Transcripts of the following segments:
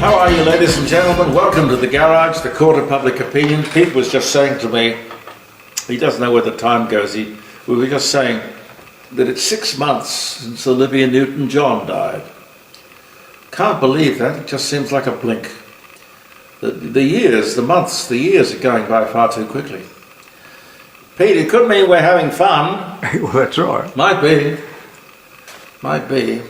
How are you, ladies and gentlemen? Welcome to the garage, the court of public opinion. Pete was just saying to me, he doesn't know where the time goes. We were just saying that it's 6 months since Olivia Newton-John died. Can't believe that. It just seems like a blink. The years, the months, the years are going by far too quickly. Pete, it could mean we're having fun. Well, that's right. Might be. Might be.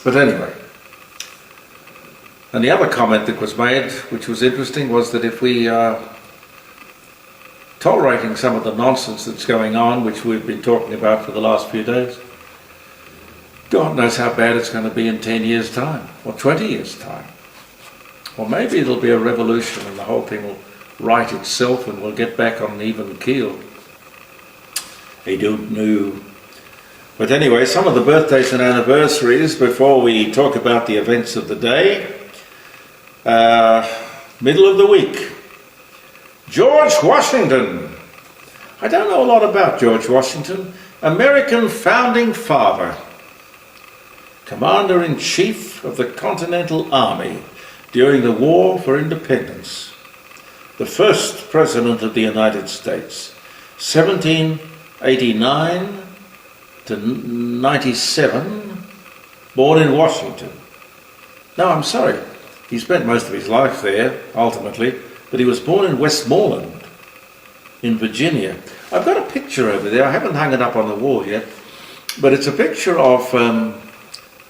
But anyway. And the other comment that was made, which was interesting, was that if we are tolerating some of the nonsense that's going on, which we've been talking about for the last few days, God knows how bad it's going to be in 10 years' time, or 20 years' time. Or maybe it'll be a revolution and the whole thing will right itself and we'll get back on an even keel. I don't know. But anyway, some of the birthdays and anniversaries before we talk about the events of the day. Middle of the week. George Washington. I don't know a lot about George Washington. American founding father. Commander-in-Chief of the Continental Army during the War for Independence. The first President of the United States. 1789 to 97. Born in Washington. No, I'm sorry. He spent most of his life there, ultimately, but he was born in Westmoreland, in Virginia. I've got a picture over there. I haven't hung it up on the wall yet, but it's a picture of,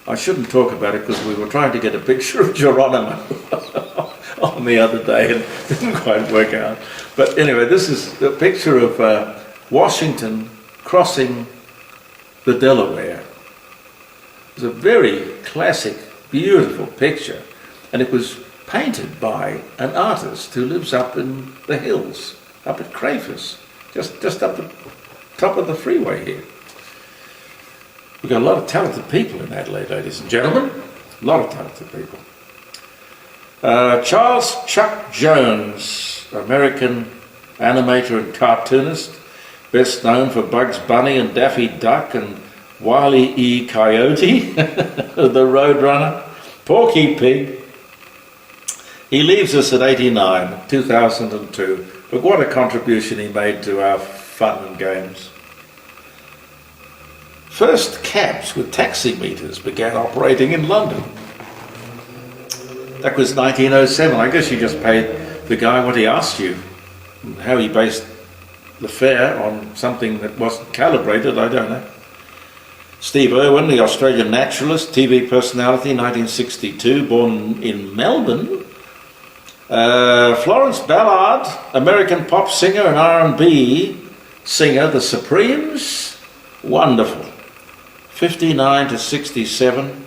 I shouldn't talk about it because we were trying to get a picture of Geronimo on the other day and it didn't quite work out. But anyway, this is the picture of Washington crossing the Delaware. It's a very classic, beautiful picture. And it was painted by an artist who lives up in the hills, up at Crayfus, just up the top of the freeway here. We've got a lot of talented people in Adelaide, ladies and gentlemen. A lot of talented people. Charles Chuck Jones, American animator and cartoonist, best known for Bugs Bunny and Daffy Duck and Wile E. Coyote, the Roadrunner, Porky Pig. He leaves us at 89, 2002, but what a contribution he made to our fun and games. First cabs with taxi meters began operating in London. That was 1907. I guess you just paid the guy what he asked you. How he based the fare on something that wasn't calibrated, I don't know. Steve Irwin, the Australian naturalist, TV personality, 1962, born in Melbourne. Florence Ballard, American pop singer and R&B singer, The Supremes, wonderful. 59 to 67.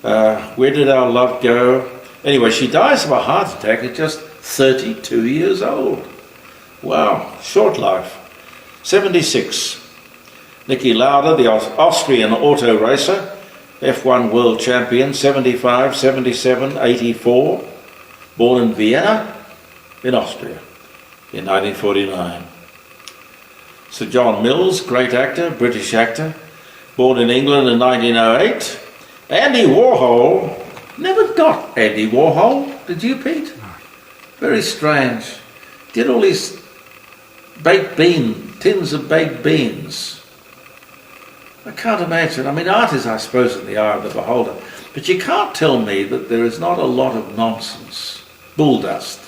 Where did our love go? Anyway, she dies of a heart attack at just 32 years old. Wow, short life. 76. Niki Lauda, the Austrian auto racer, F1 world champion, 75, 77, 84. Born in Vienna, in Austria, in 1949. Sir John Mills, great actor, British actor, born in England in 1908. Andy Warhol, never got Andy Warhol, did you, Pete? No. Very strange. Did all these tins of baked beans. I can't imagine. I mean, art is, I suppose, in the eye of the beholder, but you can't tell me that there is not a lot of nonsense. Bulldust,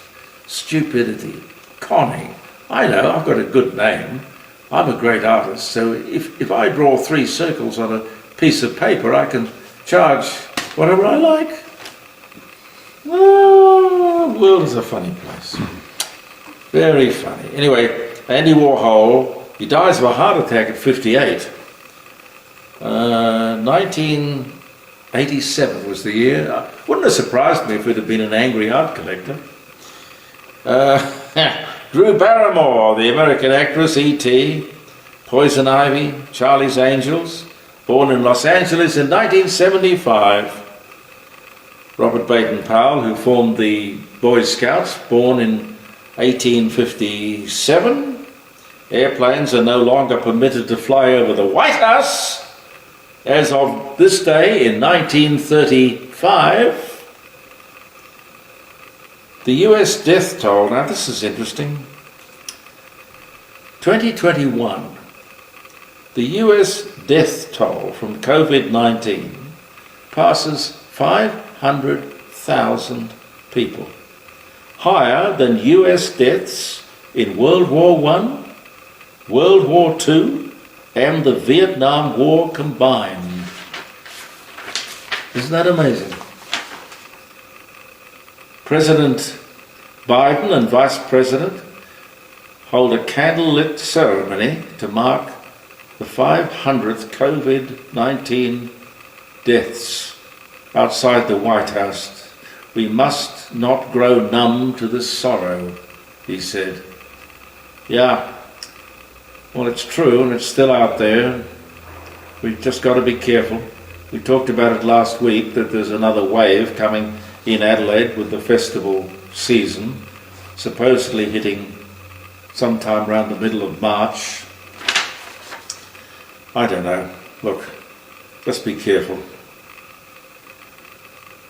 stupidity, conning. I know, I've got a good name. I'm a great artist, so if I draw 3 circles on a piece of paper, I can charge whatever I like. Oh, the world is a funny place. Very funny. Anyway, Andy Warhol, he dies of a heart attack at 58. 1987 was the year. Wouldn't have surprised me if it had been an angry art collector. Drew Barrymore, the American actress, E.T., Poison Ivy, Charlie's Angels, born in Los Angeles in 1975. Robert Baden-Powell, who formed the Boy Scouts, born in 1857. Airplanes are no longer permitted to fly over the White House as of this day in 1935. 5. The US death toll, now this is interesting. 2021, the US death toll from COVID-19 passes 500,000 people, higher than US deaths in World War I, World War II, and the Vietnam War combined. Isn't that amazing? President Biden and Vice President hold a candlelit ceremony to mark the 500th COVID-19 deaths outside the White House. We must not grow numb to this sorrow, he said. Yeah, well, it's true, and it's still out there. We've just got to be careful. We talked about it last week, that there's another wave coming in Adelaide with the festival season, supposedly hitting sometime around the middle of March. I don't know. Look, just be careful.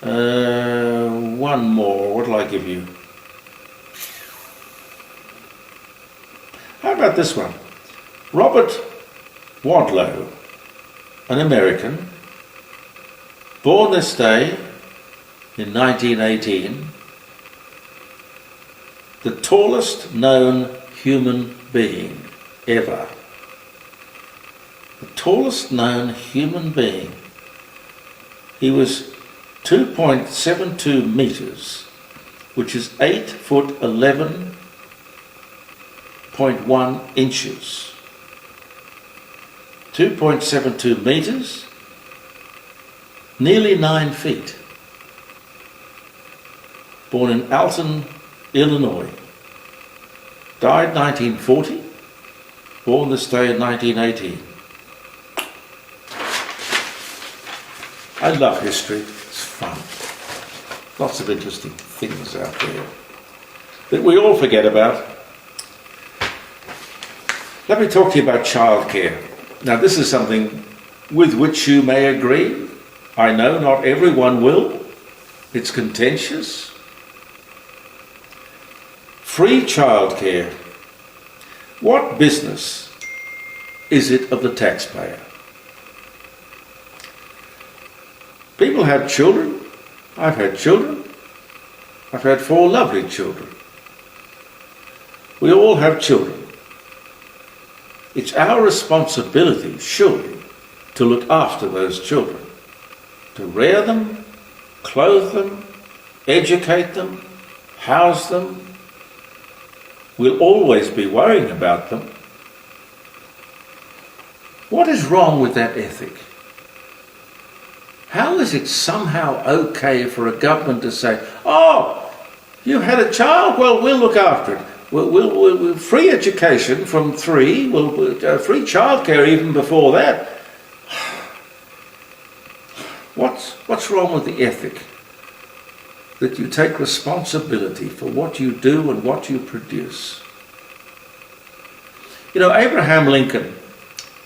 One more. What will I give you? How about this one? Robert Wadlow, an American, born this day in 1918, the tallest known human being ever. The tallest known human being. He was 2.72 metres, which is 8 foot 11.1 inches. 2.72 metres, nearly 9 feet. Born in Alton, Illinois. Died 1940, born this day in 1918. I love history, it's fun. Lots of interesting things out there that we all forget about. Let me talk to you about childcare. Now, this is something with which you may agree. I know not everyone will. It's contentious. Free childcare. What business is it of the taxpayer? People have children. I've had children. I've had 4 lovely children. We all have children. It's our responsibility, surely, to look after those children, to rear them, clothe them, educate them, house them. We'll always be worrying about them. What is wrong with that ethic? How is it somehow okay for a government to say, oh, you had a child? Well, we'll look after it. We'll free education from 3, free childcare even before that. What's wrong with the ethic? That you take responsibility for what you do and what you produce. You know, Abraham Lincoln,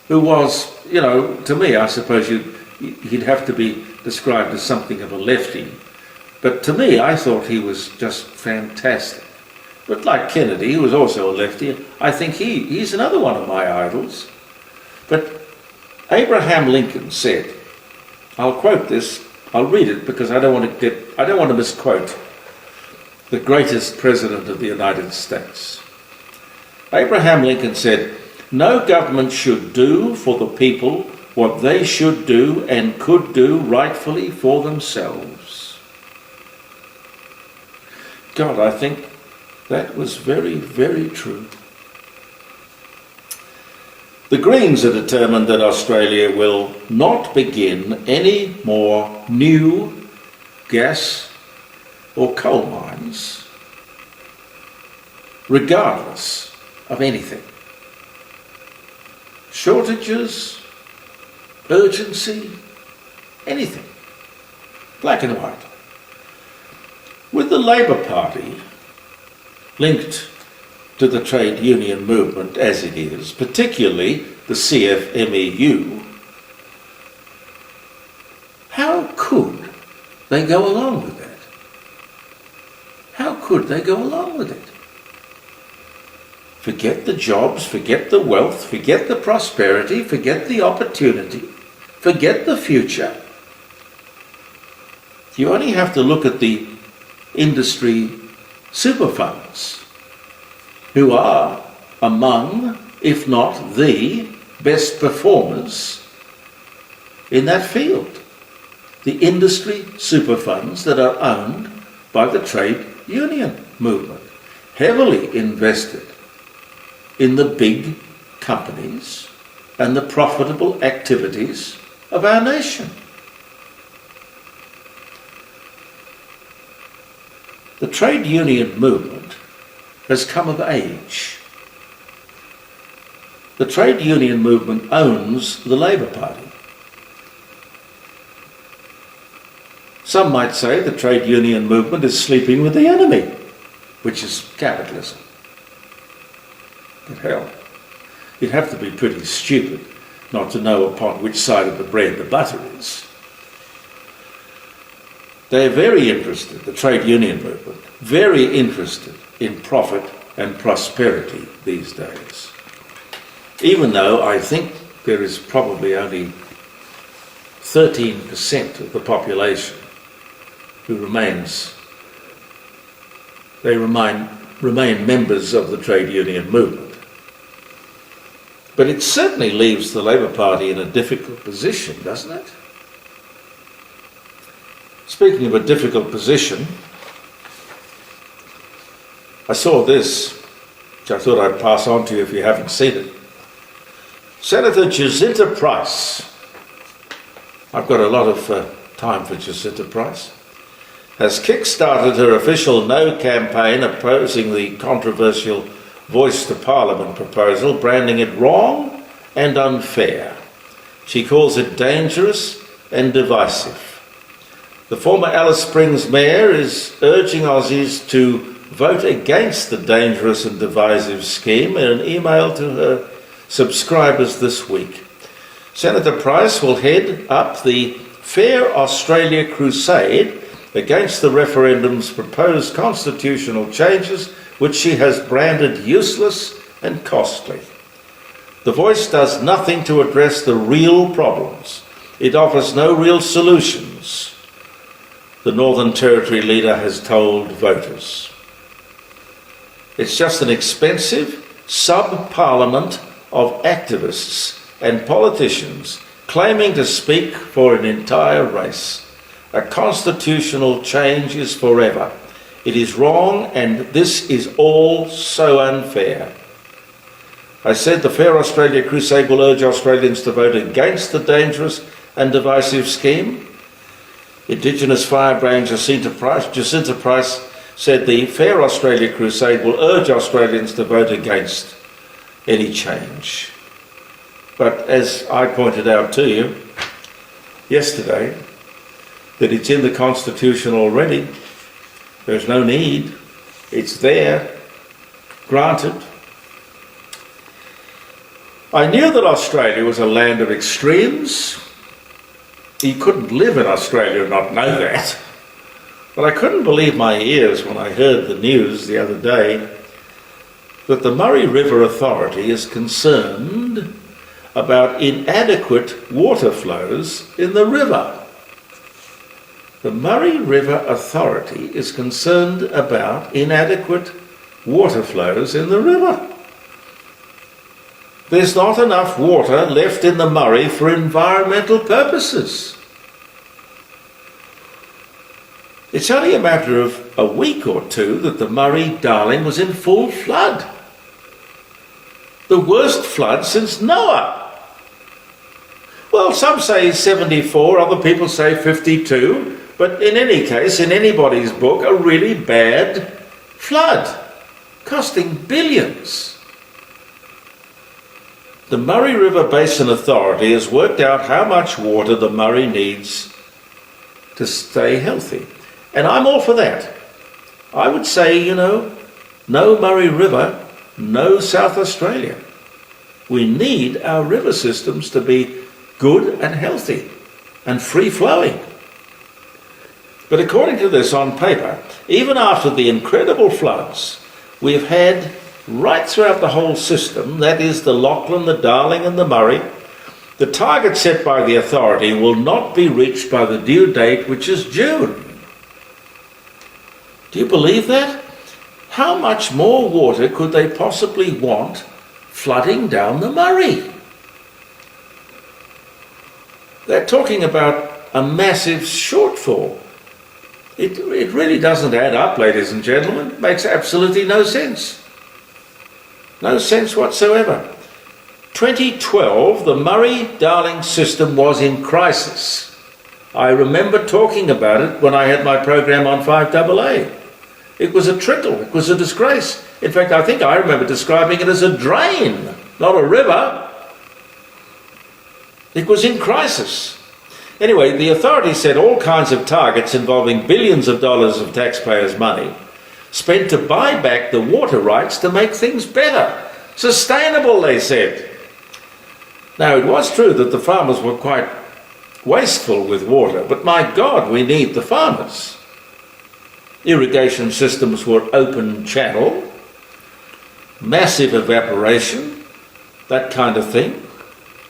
who was, to me, I suppose he'd have to be described as something of a lefty. But to me, I thought he was just fantastic. But like Kennedy, who was also a lefty, I think he's another one of my idols. But Abraham Lincoln said, I'll quote this, I'll read it because I don't want to misquote the greatest president of the United States. Abraham Lincoln said, no government should do for the people what they should do and could do rightfully for themselves. God, I think that was very, very true. The Greens are determined that Australia will not begin any more new gas or coal mines, regardless of anything. Shortages, urgency, anything. Black and white. With the Labor Party linked to the trade union movement as it is, particularly the CFMEU, how could they go along with that? How could they go along with it? Forget the jobs, forget the wealth, forget the prosperity, forget the opportunity, forget the future. You only have to look at the industry super funds, who are among, if not the, best performers in that field. The industry super funds that are owned by the trade union movement, heavily invested in the big companies and the profitable activities of our nation. The trade union movement has come of age. The trade union movement owns the Labour Party. Some might say the trade union movement is sleeping with the enemy, which is capitalism. But hell, you'd have to be pretty stupid not to know upon which side of the bread the butter is. They're very interested, the trade union movement, very interested in profit and prosperity these days. Even though I think there is probably only 13% of the population who remain members of the trade union movement. But it certainly leaves the Labour Party in a difficult position, doesn't it? Speaking of a difficult position, I saw this, which I thought I'd pass on to you if you haven't seen it. Senator Jacinta Price, I've got a lot of time for Jacinta Price, has kick-started her official no campaign opposing the controversial Voice to Parliament proposal, branding it wrong and unfair. She calls it dangerous and divisive. The former Alice Springs mayor is urging Aussies to vote against the dangerous and divisive scheme in an email to her subscribers this week. Senator Price will head up the Fair Australia crusade against the referendum's proposed constitutional changes, which she has branded useless and costly. The Voice does nothing to address the real problems. It offers no real solutions, the Northern Territory leader has told voters. It's just an expensive sub-parliament of activists and politicians claiming to speak for an entire race. A constitutional change is forever. It is wrong, and this is all so unfair. I said the Fair Australia crusade will urge Australians to vote against the dangerous and divisive scheme. Indigenous firebrand Jacinta Price said the Fair Australia crusade will urge Australians to vote against any change. But as I pointed out to you yesterday, that it's in the Constitution already. There's no need. It's there. Granted. I knew that Australia was a land of extremes. You couldn't live in Australia and not know that. But I couldn't believe my ears when I heard the news the other day that the Murray River Authority is concerned about inadequate water flows in the river. The Murray River Authority is concerned about inadequate water flows in the river. There's not enough water left in the Murray for environmental purposes. It's only a matter of a week or two that the Murray, Darling, was in full flood. The worst flood since Noah. Well, some say 74, other people say 52. But in any case, in anybody's book, a really bad flood, costing billions. The Murray River Basin Authority has worked out how much water the Murray needs to stay healthy. And I'm all for that. I would say, no Murray River, no South Australia. We need our river systems to be good and healthy and free-flowing. But according to this, on paper, even after the incredible floods we've had right throughout the whole system, that is the Lachlan, the Darling and the Murray, the target set by the authority will not be reached by the due date, which is June. Do you believe that? How much more water could they possibly want flooding down the Murray? They're talking about a massive shortfall. It really doesn't add up, ladies and gentlemen. It makes absolutely no sense. No sense whatsoever. 2012, the Murray-Darling system was in crisis. I remember talking about it when I had my program on 5AA. It was a trickle. It was a disgrace. In fact, I think I remember describing it as a drain, not a river. It was in crisis. Anyway, the authorities set all kinds of targets involving billions of dollars of taxpayers' money spent to buy back the water rights to make things better. Sustainable, they said. Now, it was true that the farmers were quite wasteful with water, but my God, we need the farmers. Irrigation systems were open channel, massive evaporation, that kind of thing,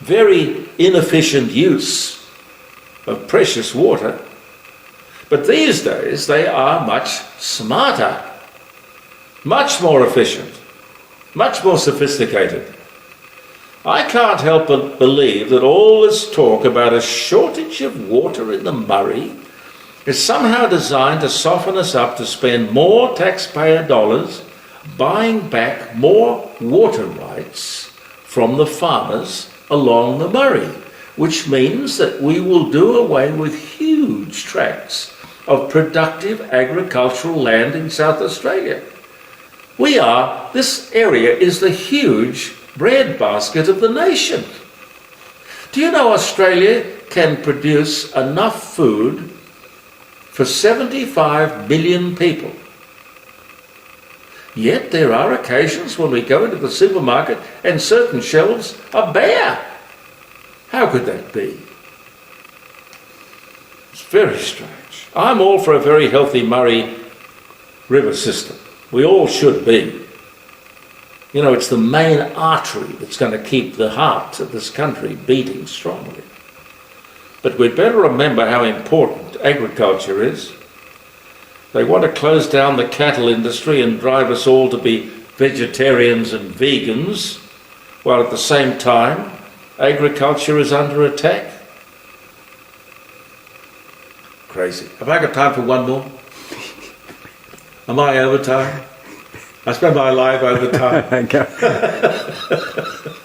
very inefficient use of precious water. But these days they are much smarter, much more efficient, much more sophisticated. I can't help but believe that all this talk about a shortage of water in the Murray is somehow designed to soften us up to spend more taxpayer dollars buying back more water rights from the farmers along the Murray, which means that we will do away with huge tracts of productive agricultural land in South Australia. This area is the huge breadbasket of the nation. Do you know Australia can produce enough food for 75 million people? Yet there are occasions when we go into the supermarket and certain shelves are bare. How could that be? It's very strange. I'm all for a very healthy Murray River system. We all should be. You know, it's the main artery that's going to keep the heart of this country beating strongly. But we'd better remember how important agriculture is. They want to close down the cattle industry and drive us all to be vegetarians and vegans, while at the same time agriculture is under attack. Crazy. Have I got time for one more? Am I overtime? I spend my life overtime.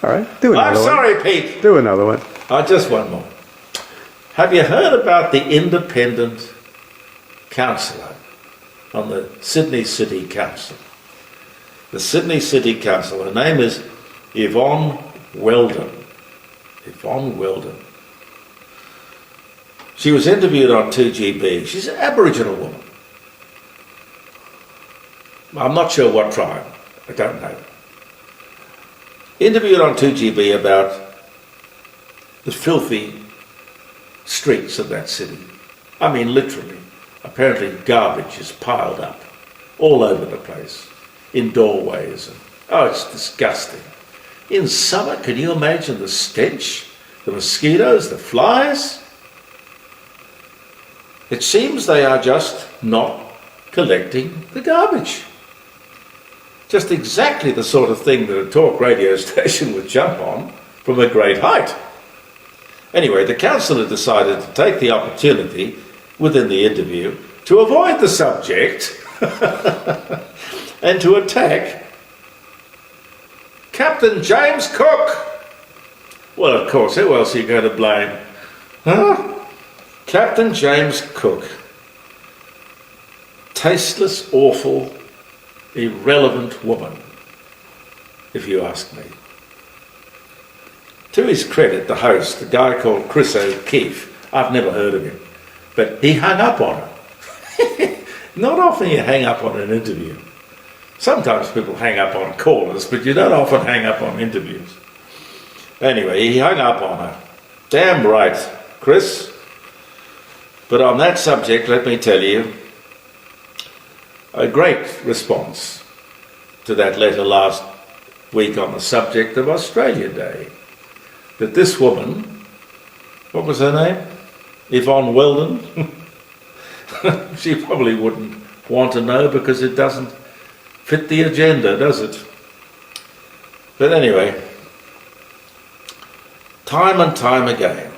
All right, do another one. I'm sorry, Pete. Do another one. Just one more. Have you heard about the independent councillor on the Sydney City Council? The Sydney City Council, her name is Yvonne Weldon. Yvonne Weldon. She was interviewed on 2GB. She's an Aboriginal woman. I'm not sure what tribe. I don't know. Interviewed on 2GB about the filthy streets of that city. I mean, literally. Apparently garbage is piled up all over the place, in doorways. It's disgusting. In summer, can you imagine the stench? The mosquitoes, the flies? It seems they are just not collecting the garbage. Just exactly the sort of thing that a talk radio station would jump on from a great height. Anyway, the councillor decided to take the opportunity within the interview to avoid the subject and to attack Captain James Cook. Well, of course, who else are you going to blame? Huh? Captain James Cook. Tasteless, awful, irrelevant woman, if you ask me. To his credit, the host, a guy called Chris O'Keefe, I've never heard of him, but he hung up on her. Not often you hang up on an interview. Sometimes people hang up on callers, but you don't often hang up on interviews. Anyway, he hung up on her. Damn right, Chris. But on that subject, let me tell you, a great response to that letter last week on the subject of Australia Day. That this woman, what was her name? Yvonne Weldon? She probably wouldn't want to know because it doesn't fit the agenda, does it? But anyway, time and time again,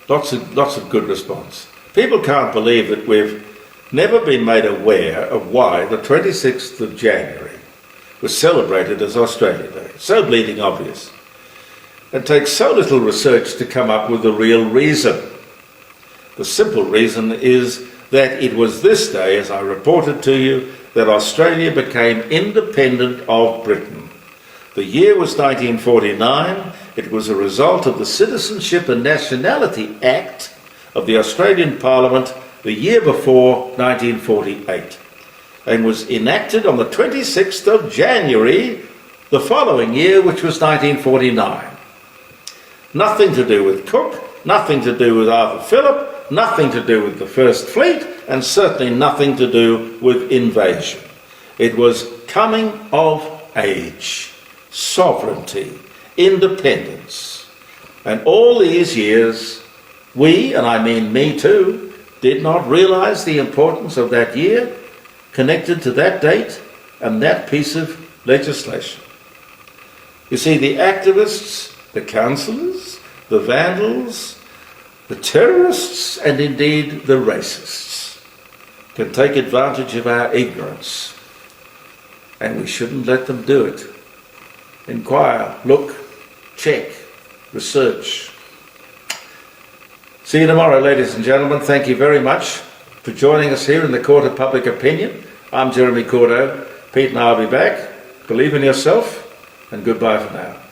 lots of good response. People can't believe that we've never been made aware of why the 26th of January was celebrated as Australia Day. So bleeding obvious. It takes so little research to come up with the real reason. The simple reason is that it was this day, as I reported to you, that Australia became independent of Britain. The year was 1949. It was a result of the Citizenship and Nationality Act of the Australian Parliament the year before 1948 and was enacted on the 26th of January the following year, which was 1949. Nothing to do with Cook, nothing to do with Arthur Phillip, nothing to do with the First Fleet, and certainly nothing to do with invasion. It was coming of age, sovereignty, independence. And all these years, we, and I mean me too, did not realise the importance of that year connected to that date and that piece of legislation. You see, the activists, the councillors, the vandals, the terrorists, and indeed the racists can take advantage of our ignorance, and we shouldn't let them do it. Inquire, look, check, research. See you tomorrow, ladies and gentlemen. Thank you very much for joining us here in the Court of Public Opinion. I'm Jeremy Cordo. Pete and I will be back. Believe in yourself, and goodbye for now.